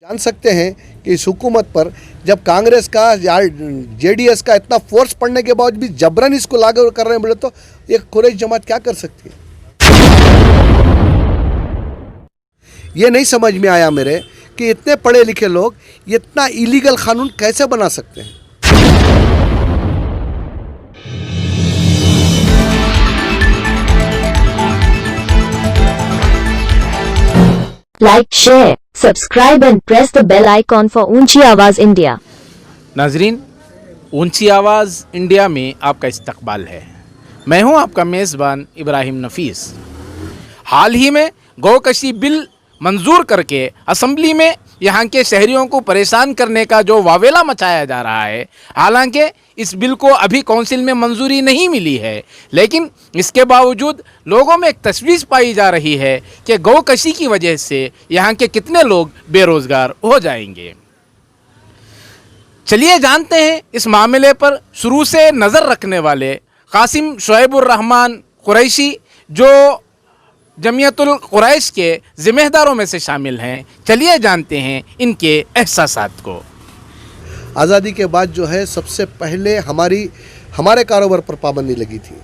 जान सकते हैं कि इस हुकूमत पर जब कांग्रेस का या जेडीएस का इतना फोर्स पड़ने के बाद भी जबरन इसको लागू कर रहे हैं बोले तो एक कुरैश जमात क्या कर सकती है। ये नहीं समझ में आया मेरे कि इतने पढ़े लिखे लोग इतना इलीगल कानून कैसे बना सकते हैं। Like, share, subscribe and press the bell icon for ऊंची आवाज़ इंडिया। नाजरीन, ऊंची आवाज़ इंडिया में आपका इस्तकबाल है। मैं हूं आपका मेज़बान इब्राहिम नफीस। हाल ही में गौकशी बिल मंजूर करके असम्बली में यहां के शहरियों को परेशान करने का जो वावेला मचाया जा रहा है, हालांकि इस बिल को अभी काउंसिल में मंजूरी नहीं मिली है, लेकिन इसके बावजूद लोगों में एक तशवीश पाई जा रही है कि गौकशी की वजह से यहाँ के कितने लोग बेरोज़गार हो जाएंगे। चलिए जानते हैं इस मामले पर शुरू से नज़र रखने वाले कासिम शुएबुर रहमान कुरैशी, जो जमियतुल कुरैश के ज़िम्मेदारों में से शामिल हैं। चलिए जानते हैं इनके एहसासात को। आज़ादी के बाद जो है सबसे पहले हमारे कारोबार पर पाबंदी लगी थी।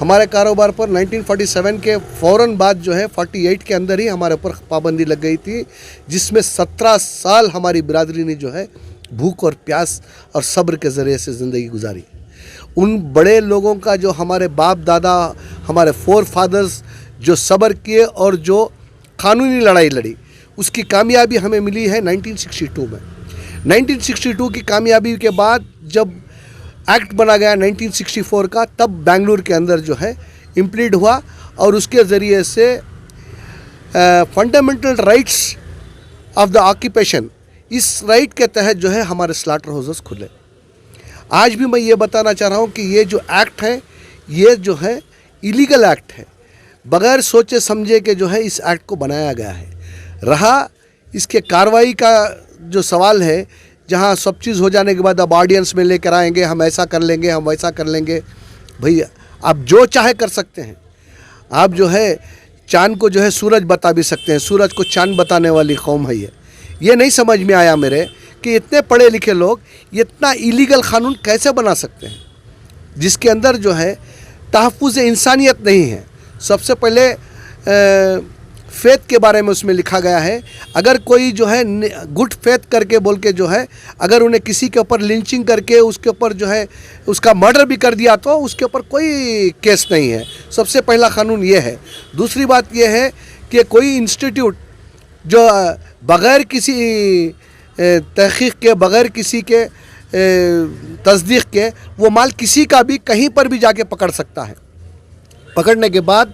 हमारे कारोबार पर 1947 के फ़ौरन बाद जो है 48 के अंदर ही हमारे ऊपर पाबंदी लग गई थी, जिसमें 17 साल हमारी बिरादरी ने जो है भूख और प्यास और सब्र के ज़रिए से ज़िंदगी गुजारी। उन बड़े लोगों का जो हमारे बाप दादा, हमारे फोर फादर्स जो सब्र किए और जो कानूनी लड़ाई लड़ी, उसकी कामयाबी हमें मिली है 1962 में। 1962 की कामयाबी के बाद जब एक्ट बना गया 1964 का, तब बेंगलुरु के अंदर जो है इम्प्लीड हुआ और उसके ज़रिए से fundamental rights of the occupation, इस राइट के तहत जो है हमारे स्लाटर हाउसेस खुले। आज भी मैं ये बताना चाह रहा हूँ कि ये जो एक्ट है, ये जो है इलीगल एक्ट है। बग़ैर सोचे समझे के जो है इस एक्ट को बनाया गया है। रहा इसके कार्रवाई का जो सवाल है, जहाँ सब चीज़ हो जाने के बाद अब ऑडियंस में लेकर आएंगे, हम ऐसा कर लेंगे, हम वैसा कर लेंगे। भैया आप जो चाहे कर सकते हैं। आप जो है चांद को जो है सूरज बता भी सकते हैं, सूरज को चांद बताने वाली कौम है ये नहीं समझ में आया मेरे कि इतने पढ़े लिखे लोग इतना इलीगल कानून कैसे बना सकते हैं, जिसके अंदर जो है तहफ़्फ़ुज़ इंसानियत नहीं है। सबसे पहले फेथ के बारे में उसमें लिखा गया है, अगर कोई जो है गुड फेथ करके बोल के जो है अगर उन्हें किसी के ऊपर लिंचिंग करके उसके ऊपर जो है उसका मर्डर भी कर दिया तो उसके ऊपर कोई केस नहीं है। सबसे पहला कानून ये है। दूसरी बात ये है कि कोई इंस्टीट्यूट जो बग़ैर किसी तहक़ीक़ के, बग़ैर किसी के तस्दीक़ के वो माल किसी का भी कहीं पर भी जाके पकड़ सकता है। पकड़ने के बाद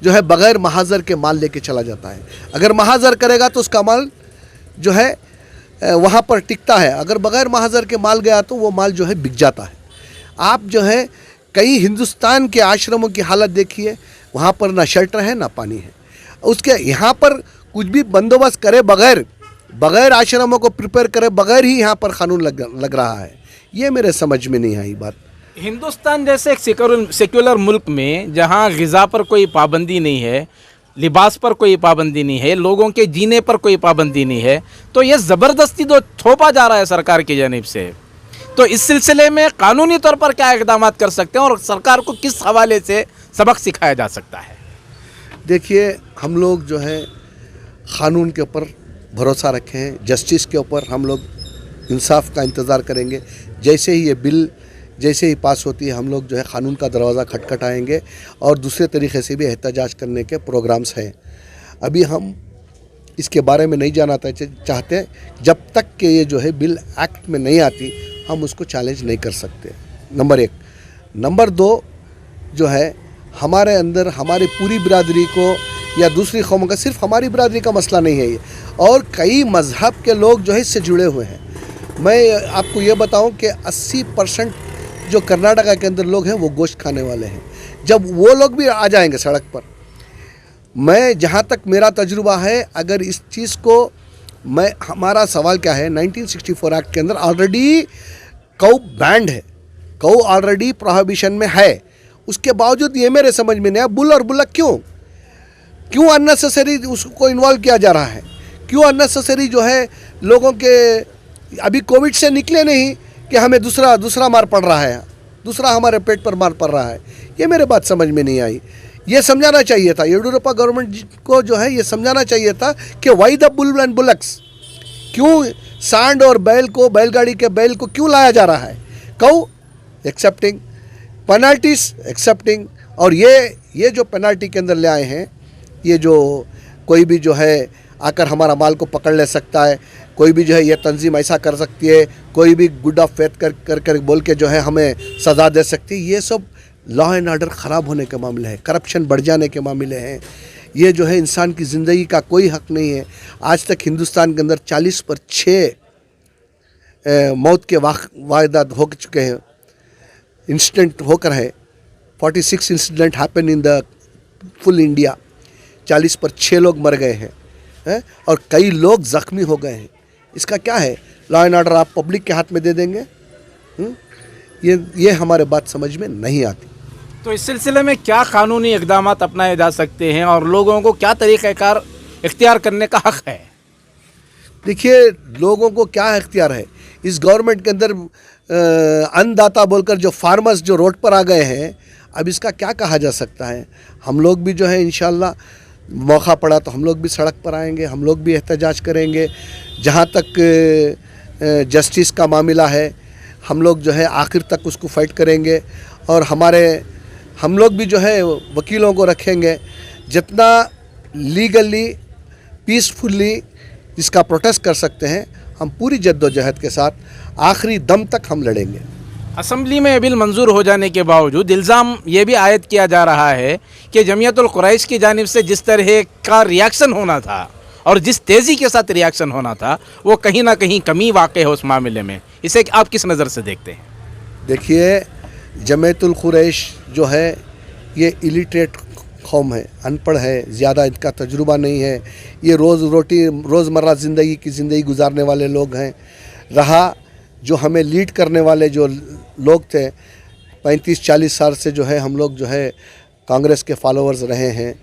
जो है बग़ैर महाज़र के माल लेके चला जाता है। अगर महाज़र करेगा तो उसका माल जो है वहाँ पर टिकता है, अगर बग़ैर महाज़र के माल गया तो वो माल जो है बिक जाता है। आप जो है कई हिंदुस्तान के आश्रमों की हालत देखिए, वहाँ पर ना शेल्टर है ना पानी है। उसके यहाँ पर कुछ भी बंदोबस्त करे बग़ैर आश्रमों को प्रिपेयर करे बग़ैर ही यहाँ पर कानून लग रहा है। ये मेरे समझ में नहीं आई बात। हिंदुस्तान जैसे एक सेक्युलर मुल्क में जहां ग़िज़ा पर कोई पाबंदी नहीं है, लिबास पर कोई पाबंदी नहीं है, लोगों के जीने पर कोई पाबंदी नहीं है, तो ये ज़बरदस्ती तो थोपा जा रहा है सरकार की जानिब से। तो इस सिलसिले में कानूनी तौर पर क्या इक़दाम कर सकते हैं और सरकार को किस हवाले से सबक सिखाया जा सकता है? देखिए, हम लोग जो है क़ानून के ऊपर भरोसा रखें हैं, जस्टिस के ऊपर हम लोग इंसाफ का इंतज़ार करेंगे। जैसे ही ये बिल जैसे ही पास होती है, हम लोग जो है क़ानून का दरवाज़ा खटखटाएंगे और दूसरे तरीक़े से भी एहतजाज करने के प्रोग्राम्स हैं। अभी हम इसके बारे में नहीं जाना चाहते। जब तक कि ये जो है बिल एक्ट में नहीं आती, हम उसको चैलेंज नहीं कर सकते, नंबर 1। नंबर 2 जो है हमारे अंदर हमारी पूरी बिरादरी को या दूसरी कौमों का, सिर्फ हमारी बिरादरी का मसला नहीं है ये, और कई मज़हब के लोग जो है इससे जुड़े हुए हैं। मैं आपको ये बताऊं कि 80% जो कर्नाटका के अंदर लोग हैं वो गोश्त खाने वाले हैं। जब वो लोग भी आ जाएंगे सड़क पर, मैं जहाँ तक मेरा तजुर्बा है, अगर इस चीज़ को हमारा सवाल क्या है, 1964 एक्ट के अंदर ऑलरेडी कौ बैंड है, कौ ऑलरेडी प्रोहिबिशन में है। उसके बावजूद ये मेरे समझ में नहीं आया बुल और बुलक क्यों अननेसेसरी उसको इन्वॉल्व किया जा रहा है। क्यों अननेसेसरी जो है लोगों के, अभी कोविड से निकले नहीं कि हमें दूसरा मार पड़ रहा है, दूसरा हमारे पेट पर मार पड़ रहा है। ये मेरे बात समझ में नहीं आई। ये समझाना चाहिए था येडियुरप्पा गवर्नमेंट को, जो है ये समझाना चाहिए था कि why the bull and bullocks, क्यों सांड और बैल को, बैलगाड़ी के बैल को क्यों लाया जा रहा है। कौ एक्सेप्टिंग, पेनल्टीज एक्सेप्टिंग, और ये जो पेनल्टी के अंदर ले आए हैं, ये जो कोई भी जो है आकर हमारा माल को पकड़ ले सकता है, कोई भी जो है ये तंजीम ऐसा कर सकती है, कोई भी गुड ऑफ फेथ कर बोल के जो है हमें सज़ा दे सकती है, ये सब लॉ एंड ऑर्डर ख़राब होने के मामले हैं, करप्शन बढ़ जाने के मामले हैं। ये जो है इंसान की ज़िंदगी का कोई हक़ नहीं है। आज तक हिंदुस्तान के अंदर 40 पर 6 मौत के वाक़यात हो चुके हैं, इंसिडेंट होकर है। 46 incident happen in the full India, 40 पर 6 लोग मर गए हैं, और कई लोग ज़ख्मी हो गए हैं। इसका क्या है? लॉ एंड ऑर्डर आप पब्लिक के हाथ में दे देंगे? ये हमारे बात समझ में नहीं आती। तो इस सिलसिले में क्या कानूनी इक़दाम अपनाए जा सकते हैं और लोगों को क्या तरीक़ाकार इख्तियार करने का हक़ है? देखिए, लोगों को क्या इख्तियार है इस गवर्नमेंट के अंदर, अन्नदाता बोलकर जो फार्मर्स जो रोड पर आ गए हैं, अब इसका क्या कहा जा सकता है। हम लोग भी जो है इंशाल्लाह मौका पड़ा तो हम लोग भी सड़क पर आएंगे, हम लोग भी एहतजाज करेंगे। जहाँ तक जस्टिस का मामला है, हम लोग जो है आखिर तक उसको फाइट करेंगे, और हम लोग भी जो है वकीलों को रखेंगे। जितना लीगली पीसफुली इसका प्रोटेस्ट कर सकते हैं, हम पूरी जद्दोजहद के साथ आखिरी दम तक हम लड़ेंगे। असम्बली में बिल मंजूर हो जाने के बावजूद इल्ज़ाम ये भी आयद किया जा रहा है कि जमीयतुल कुरैश की जानिब से जिस तरह का रिएक्शन होना था और जिस तेज़ी के साथ रिएक्शन होना था, वो कहीं ना कहीं कमी वाक़ई है उस मामले में। इसे आप किस नज़र से देखते हैं? देखिए, जमीयतुल कुरैश जो है ये इलिटरेट कौम है, अनपढ़ है, ज़्यादा इनका तजुर्बा नहीं है। ये रोज़मर्रा ज़िंदगी गुजारने वाले लोग हैं। रहा जो हमें लीड करने वाले जो लोग थे, 35-40 साल से जो है हम लोग जो है कांग्रेस के फॉलोअर्स रहे हैं,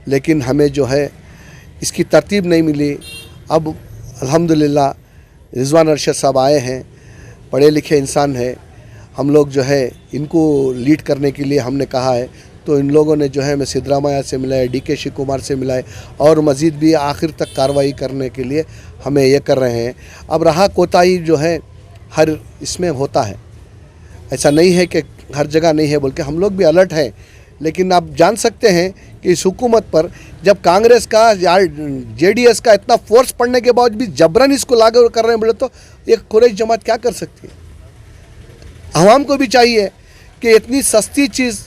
लेकिन हमें जो है इसकी तरतीब नहीं मिली। अब अल्हम्दुलिल्लाह रिजवान अरशद साहब आए हैं, पढ़े लिखे इंसान है। हम लोग जो है इनको लीड करने के लिए हमने कहा है, तो इन लोगों ने जो है हमें सिद्धरामैया से मिलाए, DK शिव कुमार से मिलाए, और मज़ीद भी आखिर तक कार्रवाई करने के लिए हमें ये कर रहे हैं। अब रहा कोताही जो है हर इसमें होता है, ऐसा नहीं है कि हर जगह नहीं है बोल के, हम लोग भी अलर्ट हैं। लेकिन आप जान सकते हैं कि इस हुकूमत पर जब कांग्रेस का या JDS का इतना फोर्स पड़ने के बाद भी जबरन इसको लागू कर रहे हैं बोले, तो एक कुरैश जमात क्या कर सकती है। आवाम को भी चाहिए कि इतनी सस्ती चीज़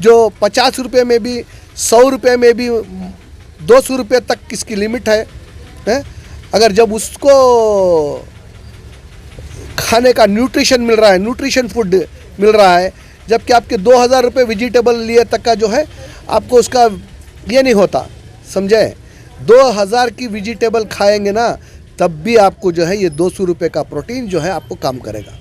जो 50 रुपये में भी, 100 रुपये में भी, 200 रुपये तक किसकी लिमिट है, अगर जब उसको खाने का न्यूट्रिशन मिल रहा है, न्यूट्रिशन फूड मिल रहा है, जबकि आपके 2000 रुपये वेजिटेबल लिए तक का जो है आपको उसका ये नहीं होता, समझे। 2000 की वेजिटेबल खाएंगे ना, तब भी आपको जो है ये 200 रुपये का प्रोटीन जो है आपको काम करेगा।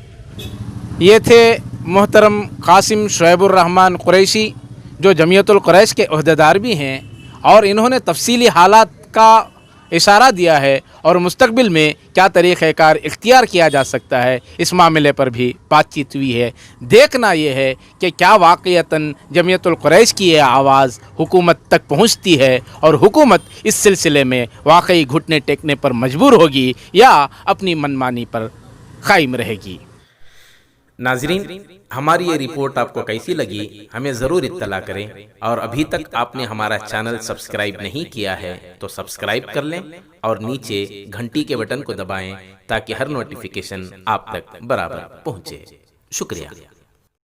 ये थे मोहतरम कासिम शुएबुर रहमान कुरैशी, जो जमीयतुल कुरैश के ओहदेदार भी हैं, और इन्होंने तफसीली हालात का इशारा दिया है और मुस्तकबिल में क्या तरीक़ाकार इख्तियार किया जा सकता है, इस मामले पर भी बातचीत हुई है। देखना ये है कि क्या वाक़ईतन जमीयतुल कुरैश की ये आवाज़ हुकूमत तक पहुँचती है और हुकूमत इस सिलसिले में वाकई घुटने टेकने पर मजबूर होगी या अपनी मनमानी पर कायम रहेगी। नाजरीन, हमारी ये रिपोर्ट आपको कैसी लगी हमें ज़रूर इत्तला करें, और अभी तक आपने हमारा चैनल सब्सक्राइब नहीं किया है तो सब्सक्राइब कर लें और नीचे घंटी के बटन को दबाएं ताकि हर नोटिफिकेशन आप तक बराबर पहुंचे। शुक्रिया।